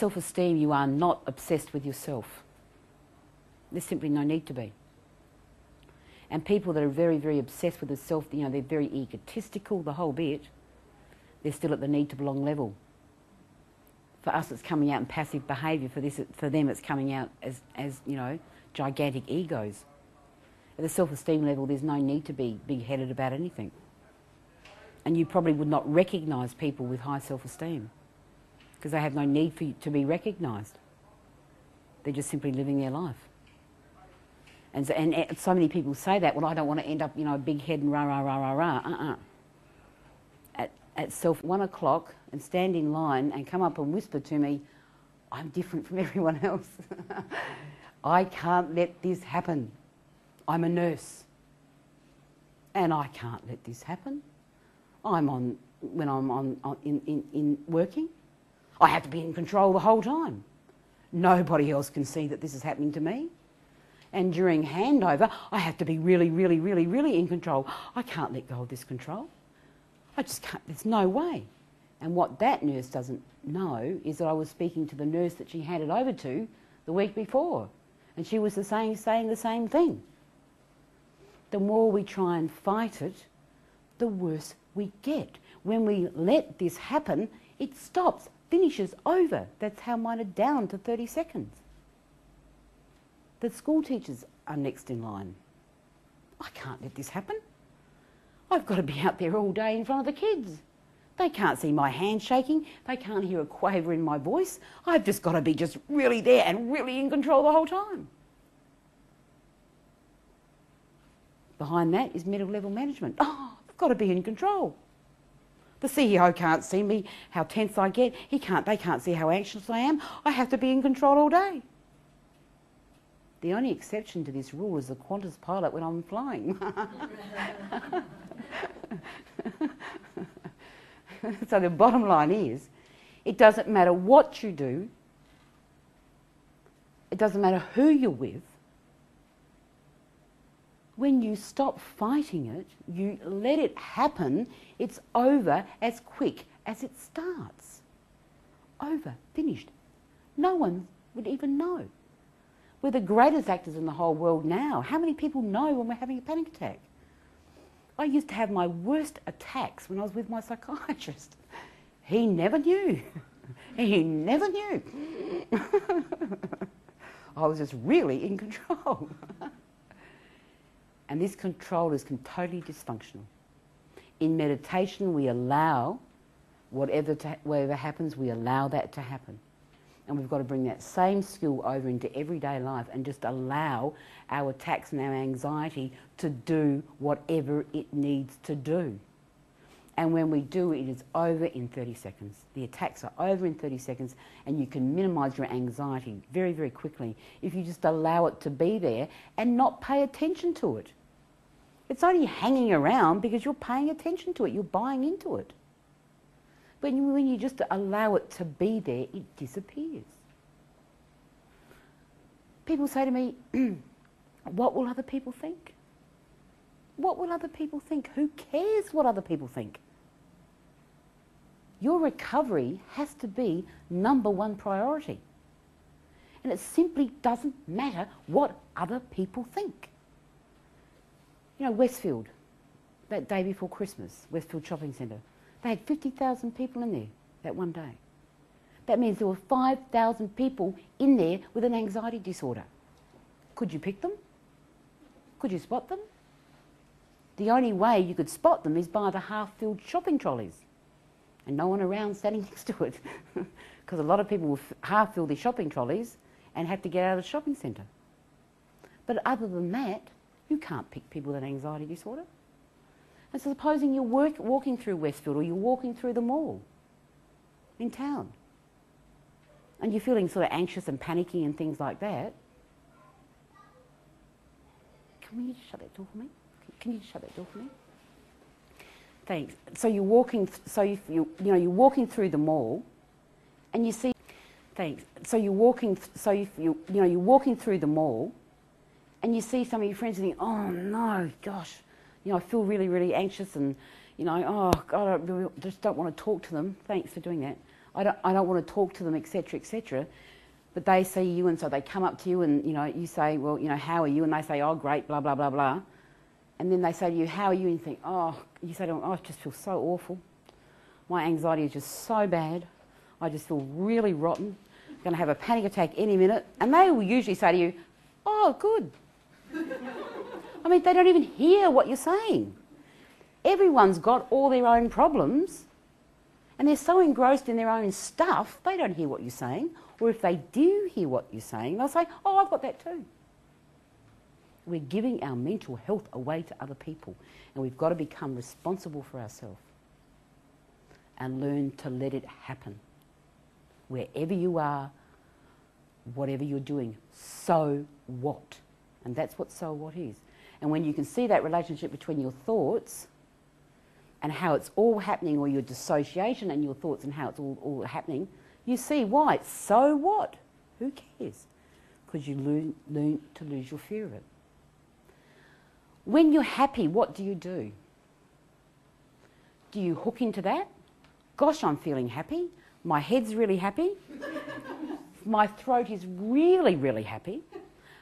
self-esteem, you are not obsessed with yourself. There's simply no need to be. And people that are very, very obsessed with themselves, you know, they're very egotistical, the whole bit, they're still at the need to belong level. For us, it's coming out in passive behaviour. For them, it's coming out as you know, gigantic egos. At the self-esteem level, there's no need to be big-headed about anything. And you probably would not recognise people with high self-esteem because they have no need for you to be recognised. They're just simply living their life. And so many people say that, well, I don't want to end up, you know, a big head and rah, rah, rah, rah, rah. At 1 o'clock and stand in line and come up and whisper to me, I'm different from everyone else. I can't let this happen. I'm a nurse. And I can't let this happen. When I'm in working, I have to be in control the whole time. Nobody else can see that this is happening to me. And during handover, I have to be really, really, really, really in control. I can't let go of this control. I just can't, there's no way. And what that nurse doesn't know is that I was speaking to the nurse that she handed over to the week before. And she was saying the same thing. The more we try and fight it, the worse we get. When we let this happen, it stops, finishes, over. That's how mine are down to 30 seconds. The school teachers are next in line. I can't let this happen. I've got to be out there all day in front of the kids. They can't see my hand shaking. They can't hear a quaver in my voice. I've just got to be just really there and really in control the whole time. Behind that is middle level management. Oh, I've got to be in control. The CEO can't see me, how tense I get. They can't see how anxious I am. I have to be in control all day. The only exception to this rule is the Qantas pilot when I'm flying. So the bottom line is, it doesn't matter what you do, it doesn't matter who you're with, when you stop fighting it, you let it happen, it's over as quick as it starts. Over, finished. No one would even know. We're the greatest actors in the whole world now. How many people know when we're having a panic attack? I used to have my worst attacks when I was with my psychiatrist. He never knew. He never knew. I was just really in control. And this control is totally dysfunctional. In meditation, we allow whatever happens, we allow that to happen. And we've got to bring that same skill over into everyday life and just allow our attacks and our anxiety to do whatever it needs to do. And when we do, it is over in 30 seconds. The attacks are over in 30 seconds, and you can minimise your anxiety very, very quickly if you just allow it to be there and not pay attention to it. It's only hanging around because you're paying attention to it, you're buying into it. But when you just allow it to be there, it disappears. People say to me, what will other people think? What will other people think? Who cares what other people think? Your recovery has to be #1 priority. And it simply doesn't matter what other people think. You know, Westfield, that day before Christmas, Westfield Shopping Centre, they had 50,000 people in there that one day. That means there were 5,000 people in there with an anxiety disorder. Could you pick them? Could you spot them? The only way you could spot them is by the half-filled shopping trolleys and no one around standing next to it, because a lot of people will half-fill their shopping trolleys and have to get out of the shopping centre. But other than that, you can't pick people with an anxiety disorder. And so supposing you're walking through Westfield or you're walking through the mall in town and you're feeling sort of anxious and panicky and things like that, can you just shut that door for me? Can you just shut that door for me? Thanks. So you're walking, you're walking through the mall and you see, thanks. So you're walking, you're walking through the mall and you see some of your friends and think, oh no, gosh, I feel really, really anxious and, oh God, I really just don't want to talk to them. Thanks for doing that. I don't want to talk to them, etc., etc. But they see you, and so they come up to you, and you say, well, how are you? And they say, oh, great, blah blah blah blah. And then they say to you, how are you? And you think, you say to them, I just feel so awful. My anxiety is just so bad. I just feel really rotten. I'm going to have a panic attack any minute. And they will usually say to you, oh, good. I mean, they don't even hear what you're saying. Everyone's got all their own problems, and they're so engrossed in their own stuff, they don't hear what you're saying. Or if they do hear what you're saying, they'll say, oh, I've got that too. We're giving our mental health away to other people, and we've got to become responsible for ourselves and learn to let it happen. Wherever you are, whatever you're doing, so what? And that's what so what is. And when you can see that relationship between your thoughts and how it's all happening, or your dissociation and your thoughts and how it's all happening, you see why it's so what? Who cares? Because you learn to lose your fear of it. When you're happy, what do? Do you hook into that? Gosh, I'm feeling happy. My head's really happy. My throat is really, really happy.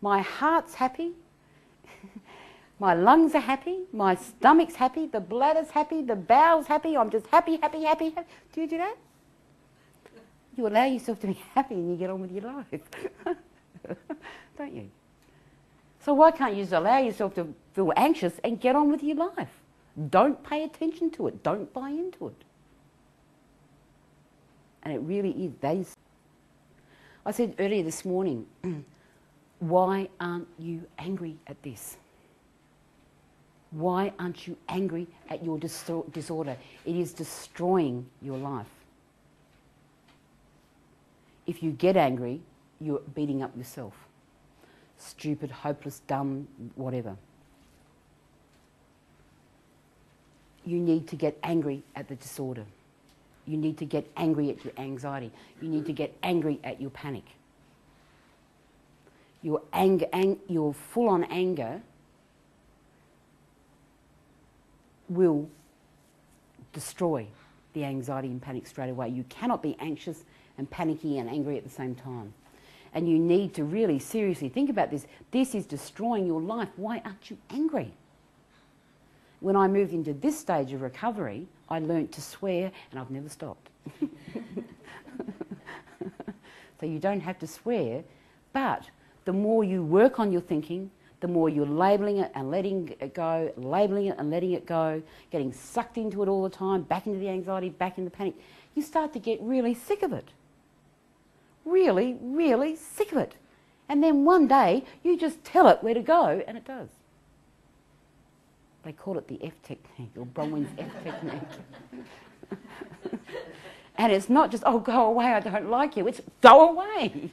My heart's happy. My lungs are happy. My stomach's happy. The bladder's happy. The bowel's happy. I'm just happy, happy, happy, happy. Do you do that? You allow yourself to be happy and you get on with your life. Don't you? So why can't you just allow yourself to feel anxious and get on with your life? Don't pay attention to it. Don't buy into it. And it really is. I said earlier this morning, why aren't you angry at this? Why aren't you angry at your disorder? It is destroying your life. If you get angry, you're beating up yourself. Stupid, hopeless, dumb, whatever. You need to get angry at the disorder. You need to get angry at your anxiety. You need to get angry at your panic. Your full-on anger will destroy the anxiety and panic straight away. You cannot be anxious and panicky and angry at the same time. And you need to really seriously think about this. This is destroying your life. Why aren't you angry? When I moved into this stage of recovery, I learnt to swear, and I've never stopped. So you don't have to swear, but the more you work on your thinking, the more you're labelling it and letting it go, labelling it and letting it go, getting sucked into it all the time, back into the anxiety, back into the panic, you start to get really sick of it. Really, really sick of it. And then one day, you just tell it where to go, and it does. They call it the F technique, or Bronwyn's F technique. And it's not just, oh, go away, I don't like you. It's go away.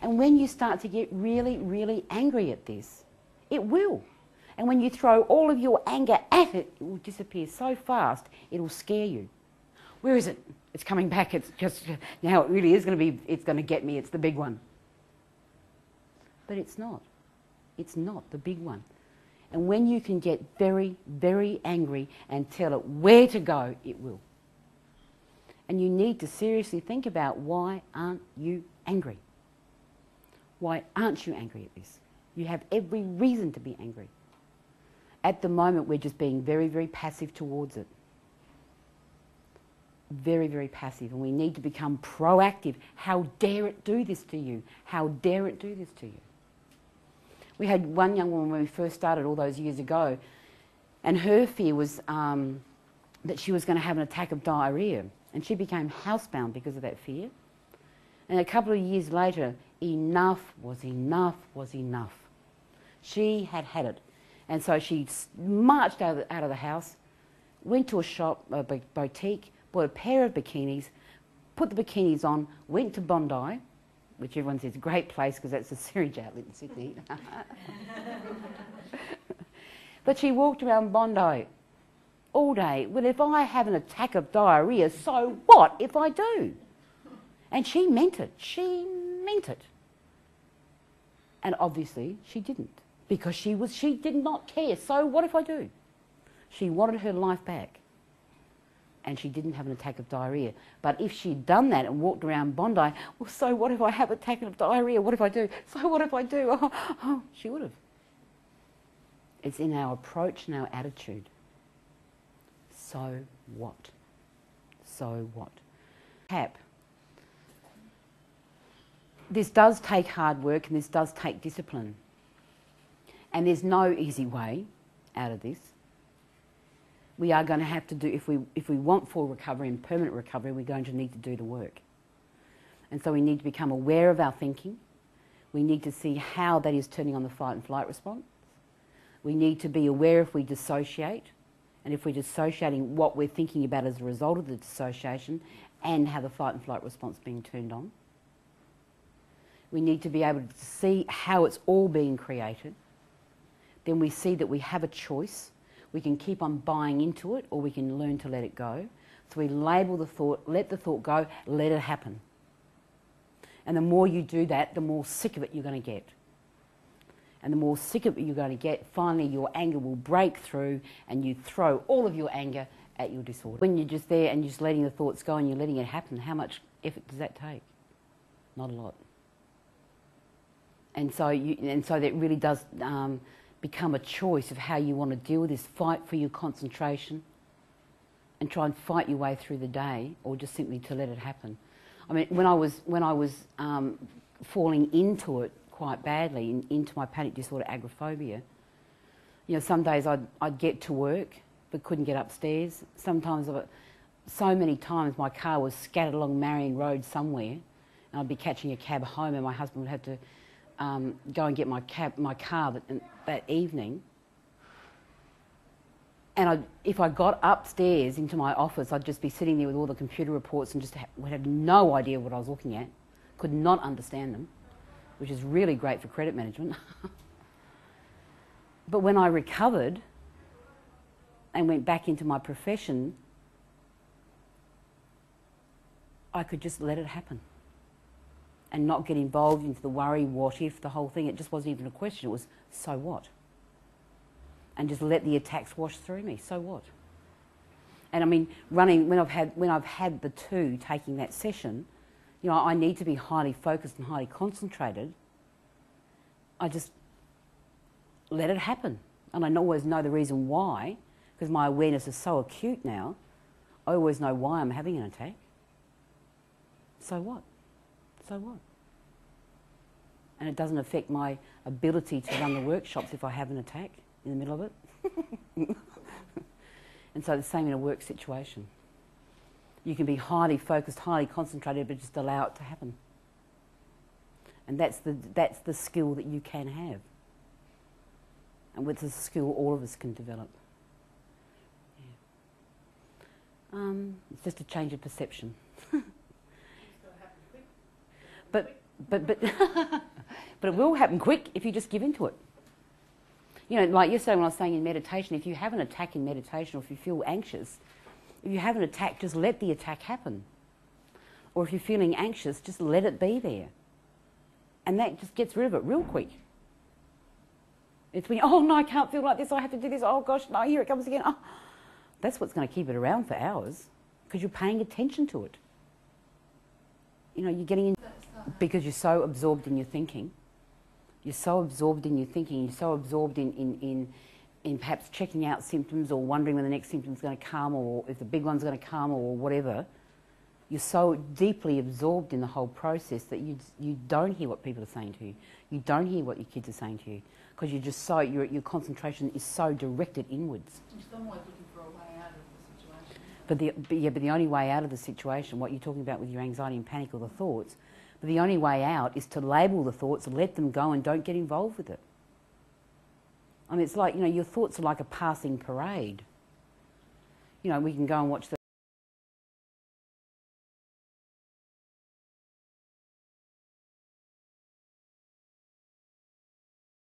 And when you start to get really, really angry at this, it will. And when you throw all of your anger at it, it will disappear so fast, it'll scare you. Where is it? It's coming back. It's just, now it really is going to be, it's going to get me. It's the big one. But it's not. It's not the big one. And when you can get very, very angry and tell it where to go, it will. And you need to seriously think about, why aren't you angry? Why aren't you angry at this? You have every reason to be angry. At the moment, we're just being very, very passive towards it. Very, very passive. And we need to become proactive. How dare it do this to you? How dare it do this to you? We had one young woman when we first started all those years ago, and her fear was that she was going to have an attack of diarrhoea, and she became housebound because of that fear. And a couple of years later, enough was enough was enough. She had had it. And so she marched out of the house, went to a shop, a boutique, bought a pair of bikinis, put the bikinis on, went to Bondi, which everyone says is a great place because that's a sewage outlet in Sydney. But she walked around Bondi all day. Well, if I have an attack of diarrhoea, so what if I do? And she meant it. She meant it. And obviously she didn't, because she did not care. So what if I do? She wanted her life back. and she didn't have an attack of diarrhoea. But if she'd done that and walked around Bondi, well, so what if I have an attack of diarrhoea? What if I do? So what if I do? She would have. It's in our approach and our attitude. So what? So what? Tap. This does take hard work and this does take discipline. And there's no easy way out of this. We are going to have to do, if we want full recovery and permanent recovery, we're going to need to do the work. And so we need to become aware of our thinking. We need to see how that is turning on the fight and flight response. We need to be aware if we dissociate, and if we're dissociating, what we're thinking about as a result of the dissociation and how the fight and flight response is being turned on. We need to be able to see how it's all being created. Then we see that we have a choice. We can keep on buying into it, or we can learn to let it go. So we label the thought, let the thought go, let it happen. And the more you do that, the more sick of it you're going to get. And the more sick of it you're going to get, finally your anger will break through and you throw all of your anger at your disorder. When you're just there and you're just letting the thoughts go and you're letting it happen, how much effort does that take? Not a lot. And so that really does become a choice of how you want to deal with this. Fight for your concentration and try and fight your way through the day, or just simply to let it happen. I mean, when I was falling into it quite badly, into my panic disorder agoraphobia, you know, some days I'd get to work but couldn't get upstairs. Sometimes, so many times my car was scattered along Marion Road somewhere, and I'd be catching a cab home and my husband would have to go and get my car that evening. And if I got upstairs into my office, I'd just be sitting there with all the computer reports and just would have no idea what I was looking at, could not understand them, which is really great for credit management. But when I recovered and went back into my profession, I could just let it happen and not get involved into the worry, what if, the whole thing. It just wasn't even a question. It was, so what? And just let the attacks wash through me. So what? And I mean, when I've had the two taking that session, you know, I need to be highly focused and highly concentrated. I just let it happen. And I always know the reason why, because my awareness is so acute now. I always know why I'm having an attack. So what? So what? And it doesn't affect my ability to run the workshops if I have an attack in the middle of it. And so the same in a work situation. You can be highly focused, highly concentrated, but just allow it to happen. And that's the skill that you can have. And with the skill all of us can develop. Yeah. It's just a change of perception. But it will happen quick if you just give into it. You know, like yesterday when I was saying in meditation, if you have an attack in meditation, or if you feel anxious, if you have an attack, just let the attack happen. Or if you're feeling anxious, just let it be there. And that just gets rid of it real quick. It's when, oh no, I can't feel like this, I have to do this, oh gosh, no, here it comes again. Oh. That's what's going to keep it around for hours, because you're paying attention to it. You know, you're getting in, because you're so absorbed in your thinking. You're so absorbed in your thinking, you're so absorbed in perhaps checking out symptoms or wondering when the next symptom's going to come, or if the big one's going to come, or whatever. You're so deeply absorbed in the whole process that you don't hear what people are saying to you. You don't hear what your kids are saying to you, because you're just so, your concentration is so directed inwards. You're still always looking for a way out of the situation. But the only way out of the situation, what you're talking about with your anxiety and panic or the thoughts, but the only way out is to label the thoughts, let them go, and don't get involved with it. I mean, it's like, you know, your thoughts are like a passing parade. You know, we can go and watch the